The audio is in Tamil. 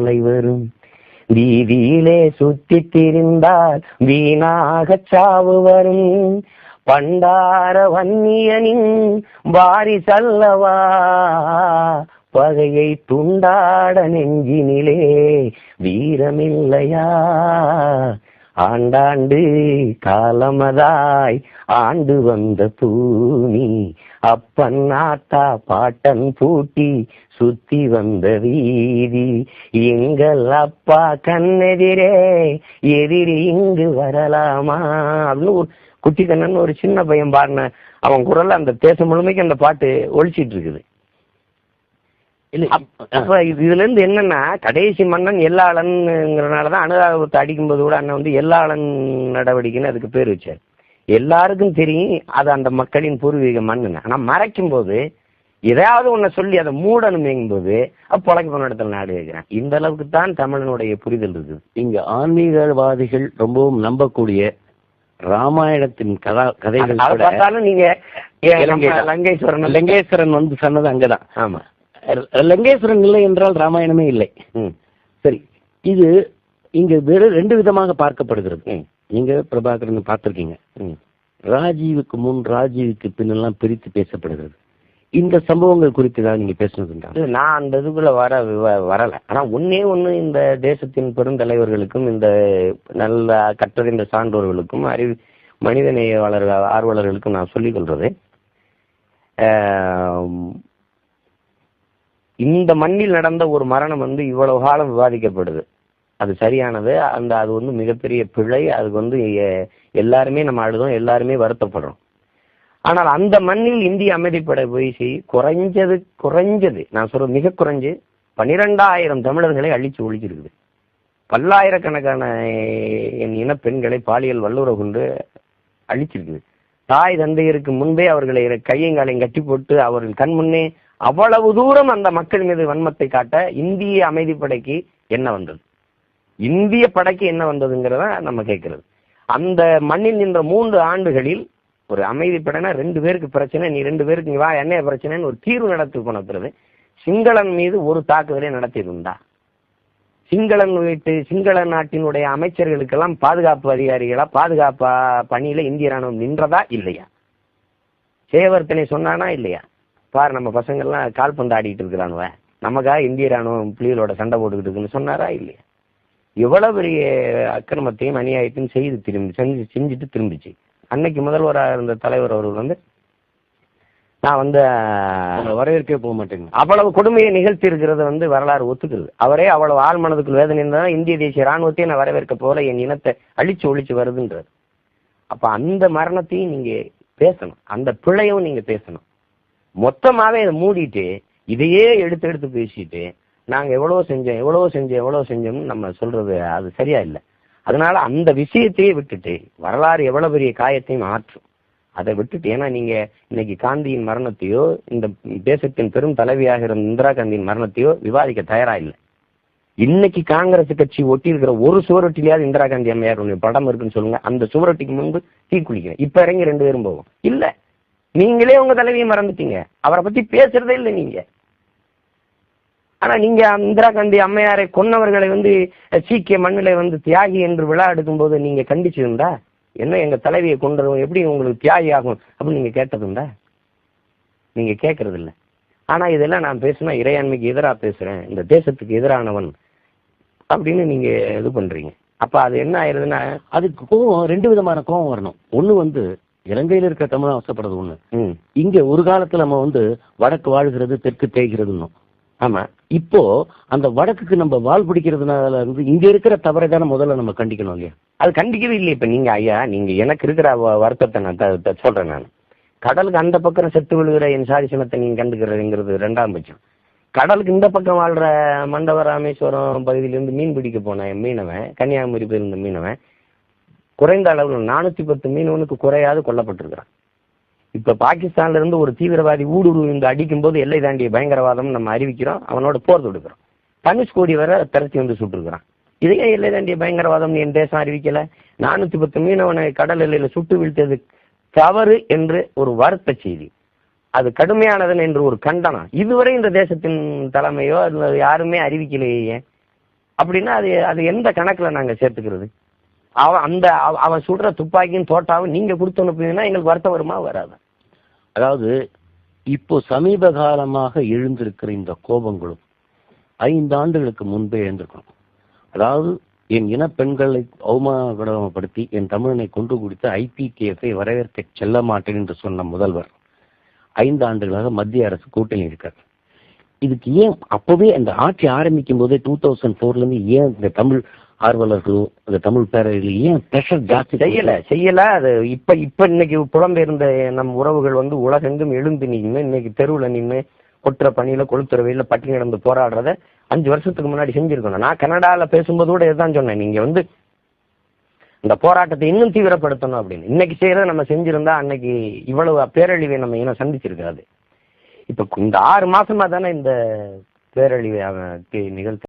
மாலை வரும். வீதியிலே சுத்தி திரிந்தால் வீணாக சாவு வரும். பண்டார வன்னியனின் வாரிசல்லவா, பகையை துண்டாட நெஞ்சினிலே வீரமில்லையா. ஆண்டாண்டு காலமதாய் ஆண்டு வந்த பூமி, அப்பன் ஆத்தா பாட்டன் பூட்டி சுத்தி வந்த வீதி. எங்கள் அப்பா கண்ணெதிரே எதிரி இங்கு வரலாமா அப்படின்னு ஒரு குட்டி கண்ணன் ஒரு சின்ன பையன் பாடின அவன் குரல்ல அந்த தேசம் முழுமைக்கு அந்த பாட்டு ஒழிச்சிட்டு இருக்குது. அப்ப இதுல இருந்து என்னன்னா, கடைசி மன்னன் எல்லாளன்ங்கிறனாலதான் அனுராகத்தை அடிக்கும்போது கூட அண்ணன் வந்து எல்லாளன் நடவடிக்கைன்னு அதுக்கு பேர் வச்சார். எல்லாருக்கும் தெரியும் அது அந்த மக்களின் பூர்வீக மண்ணுன்னு. ஆனா மறைக்கும் போது ஏதாவது ஒன்ன சொல்லி அதை மூடணுமேங்கும் போது பொழைக்க போன இடத்துல நாடு வைக்கிறேன். இந்த அளவுக்கு தான் தமிழனுடைய புரிதல் இருக்குது. இங்க ஆன்மீகவாதிகள் ரொம்பவும் நம்பக்கூடிய ராமாயணத்தின் கதைகள் பார்த்தாலும் நீங்க லங்கேஸ்வரன் வந்து சொன்னது அங்கதான். ஆமா, லங்கேஸ்வரன் இல்லை என்றால் ராமாயணமே இல்லை. சரி, இது இங்க வேறு ரெண்டு விதமாக பார்க்கப்படுகிறது. நீங்க பிரபாகரன் பார்த்திருக்கீங்க. ராஜீவுக்கு முன் ராஜீவுக்கு பின்னெல்லாம் பிரித்து பேசப்படுகிறது. இந்த சம்பவங்கள் குறித்து தான் நீங்க பேசுனதுண்டா? நான் அந்த இதுக்குள்ள வரல. ஆனா ஒன்னே ஒண்ணு, இந்த தேசத்தின் பெருந்தலைவர்களுக்கும் இந்த நல்ல கற்றறிந்த சான்றோர்களுக்கும் மனிதநேய ஆர்வலர்களுக்கும் நான் சொல்லிக் கொள்றது, இந்த மண்ணில் நடந்த ஒரு மரணம் வந்து இவ்வளவு காலம் விவாதிக்கப்படுது. அது சரியானது, அது வந்து மிகப்பெரிய பிழை. அதுக்கு வந்து எல்லாருமே நம்ம அழுதோம், எல்லாருமே வருத்தப்படுறோம். ஆனால் அந்த மண்ணில் இந்திய அமைதிப்படை போய் குறைஞ்சது நான் சொல்றது மிக குறைஞ்சு 12,000 தமிழர்களை அழிச்சு ஒழிச்சிருக்குது. பல்லாயிரக்கணக்கான என் இன பெண்களை பாலியல் வல்லுறவு கொண்டு அழிச்சிருக்குது. தாய் தந்தையருக்கு முன்பே அவர்களை கையங்காலையும் கட்டி போட்டு அவர்கள் கண் முன்னே அவ்வளவு தூரம் அந்த மக்கள் மீது வன்மத்தை காட்ட இந்திய அமைதிப்படைக்கு என்ன வந்தது, இந்திய படைக்கு என்ன வந்ததுங்கிறத நம்ம கேட்கிறது. அந்த மண்ணில் நின்ற 3 ஆண்டுகளில் ஒரு அமைதிப்படைனா 2 பேருக்கு பிரச்சனை, நீ 2 பேருக்கு வா என்ன பிரச்சனைன்னு ஒரு தீர்வு நடத்தி கொண்டிருக்கிறது. சிங்களன் மீது ஒரு தாக்குதலை நடத்தியிருந்தா, சிங்கள நாட்டினுடைய அமைச்சர்களுக்கெல்லாம் பாதுகாப்பு அதிகாரிகளா பாதுகாப்பு பணியில இந்திய ராணுவம் நின்றதா இல்லையா? சேவர்த்தனை சொன்னானா இல்லையா? பாரு நம்ம பசங்கள்லாம் கால்பந்து ஆடிட்டு இருக்கிறானுவ, நமக்காக இந்திய ராணுவம் புலிகளோட சண்டை போட்டுக்கிட்டு இருக்குன்னு சொன்னாரா இல்லையா? எவ்வளவு பெரிய அக்கிரமத்தையும் அநியாயத்தையும் செஞ்சுட்டு திரும்பிச்சு. அன்னைக்கு முதல்வராக இருந்த தலைவர் அவர்கள் வந்து நான் வந்து வரவேற்கவே போக மாட்டேங்க, அவ்வளவு கொடுமையை நிகழ்த்தி இருக்கிறத வந்து வரலாறு ஒத்துக்கிறது. அவரே அவ்வளவு ஆள் மனதுக்குள் வேதனை இருந்தால் இந்திய தேசிய ராணுவத்தையும் நான் வரவேற்க போல என் இனத்தை ஒழிச்சு வருதுன்றது. அப்ப அந்த மரணத்தையும் நீங்க பேசணும், அந்த பிழையும் நீங்க பேசணும். மொத்தமாவே இதை மூடிட்டு இதையே எடுத்து பேசிட்டு நாங்க எவ்வளவு செஞ்சோம்னு நம்ம சொல்றது அது சரியா இல்லை. அதனால அந்த விஷயத்தையே விட்டுட்டு வரலாறு எவ்வளவு பெரிய காயத்தையும் ஆற்றும், அதை விட்டுட்டு, ஏன்னா நீங்க இன்னைக்கு காந்தியின் மரணத்தையோ இந்த தேசத்தின் பெரும் தலைவியாக இருந்த இந்திரா காந்தியின் மரணத்தையோ விவாதிக்க தயாரா இல்லை. இன்னைக்கு காங்கிரஸ் கட்சி ஒட்டி இருக்கிற ஒரு சுவரொட்டிலையாவது இந்திரா காந்தி அம்மையார் படம் இருக்குன்னு சொல்லுங்க, அந்த சுவரொட்டிக்கு முன்பு தீ குளிக்கிறேன். இப்ப இறங்கி 2 பேரும் போவோம். இல்ல, நீங்களே உங்க தலைவியை மறந்துட்டீங்க, அவரை பத்தி பேசுறதே இல்லை நீங்க. ஆனா நீங்க இந்திரா காந்தி அம்மையாரை கொன்னவர்களை வந்து சீக்கிய மண்ணில வந்து தியாகி என்று விழா எடுக்கும் போது நீங்க கண்டிச்சிருந்தா, என்ன எங்க தலைவியை கொண்டதும் எப்படி உங்களுக்கு தியாகி ஆகும் அப்படின்னு நீங்க கேட்டதுண்டா? நீங்க கேட்கறது இல்லை. ஆனா இதெல்லாம் நான் பேசுனா இறையாண்மைக்கு எதிராக பேசுறேன், இந்த தேசத்துக்கு எதிரானவன் அப்படின்னு நீங்க இது பண்றீங்க. அப்ப அது என்ன ஆயிருதுன்னா, அதுக்கு கோவம் 2 விதமான கோவம் வரணும். ஒண்ணு வந்து இலங்கையில இருக்க தமிழ் அவசப்படுறது ஒண்ணு, இங்க ஒரு காலத்துல நம்ம வந்து வடக்கு வாழ்கிறது தெற்கு தேய்கிறதுன்னு. ஆமா, இப்போ அந்த வடக்குக்கு நம்ம வாழ் பிடிக்கிறதுனால இருந்து இங்க இருக்கிற தவறை தானே முதல்ல நம்ம கண்டிக்கணும் இல்லையா? அது கண்டிக்கவே இல்லை. இப்ப நீங்க ஐயா, நீங்க எனக்கு இருக்கிற வருத்தத்தை நான் சொல்றேன். நான் கடலுக்கு அந்த பக்கம் செத்து விழுகிற என் சாதி சினத்தை நீங்க கண்டுக்கிறதுங்கிறது 2ஆம் பட்சம். கடலுக்கு இந்த பக்கம் வாழ்ற மண்டப ராமேஸ்வரம் பகுதியிலிருந்து மீன் பிடிக்க போன மீனவன், கன்னியாகுமரி போயிருந்த மீனவன் குறைந்த அளவில் 410 மீனவனுக்கு குறையாது கொல்லப்பட்டிருக்கிறான். இப்ப பாகிஸ்தான்ல இருந்து ஒரு தீவிரவாதி ஊடுருவி அடிக்கும் போது எல்லை தாண்டிய பயங்கரவாதம் நம்ம அறிவிக்கிறோம், அவனோட போர் தொடுக்கிறோம். தனுஷ்கோடி வரை திரட்டி வந்து சுட்டுருக்கிறான். இதையே எல்லை தாண்டிய பயங்கரவாதம் என் தேசம் அறிவிக்கல? 410 மீனவனை கடல் எல்லையில சுட்டு வீழ்த்தது தவறு என்று ஒரு வருத்த செய்தி, அது கடுமையானது என்று ஒரு கண்டனம் இதுவரை இந்த தேசத்தின் தலைமையோ யாருமே அறிவிக்கலையே. அப்படின்னா அது அது எந்த கணக்குல நாங்க சேர்த்துக்கிறது? அவன் சுடுற துப்பாக்கியும் தோட்டாவும் நீங்க கொடுத்து அனுப்புனீங்கன்னா எங்களுக்கு வருத்தம் வருமா வராது? அதாவது இப்போ சமீப காலமாக எழுந்திருக்கிற இந்த கோபங்களும் 5 ஆண்டுகளுக்கு முன்பே எழுந்திருக்கணும். அதாவது என் இன பெண்களை அவமானப்படுத்தி என் தமிழனை கொண்டு குடித்து IPTF-ஐ வரவேற்க செல்ல மாட்டேன் என்று சொன்ன முதல்வர் 5 ஆண்டுகளாக மத்திய அரசு கூட்டணி இருக்கார். இதுக்கு ஏன் அப்பவே அந்த ஆட்சி ஆரம்பிக்கும் போதே 2004 இருந்து ஏன் இந்த தமிழ் ஆர்வலர்களும் இந்த தமிழ் பேரவைகள் ஏன் பிரஷர் ஜாஸ்தி செய்யல? அது இப்ப இன்னைக்கு புலம்பெயர்ந்த நம் உறவுகள் வந்து உலகெங்கும் எழுந்து நின்று இன்னைக்கு தெருவுல நின்று கொட்டுற பணியில கொளுத்துற வெயில பட்டினி கிடந்து போராடுறத 5 வருஷத்துக்கு முன்னாடி செஞ்சிருக்கணும். நான் கனடால பேசும்போது கூட இதுதான் சொன்னேன், நீங்க வந்து இந்த போராட்டத்தை இன்னும் தீவிரப்படுத்தணும் அப்படின்னு. இன்னைக்கு செய்யறத நம்ம செஞ்சிருந்தா அன்னைக்கு இவ்வளவு பேரழிவை நம்ம இனம் சந்திச்சிருக்காது. இப்ப இந்த 6 மாசமா தானே இந்த பேரழிவை நிகழ்த்த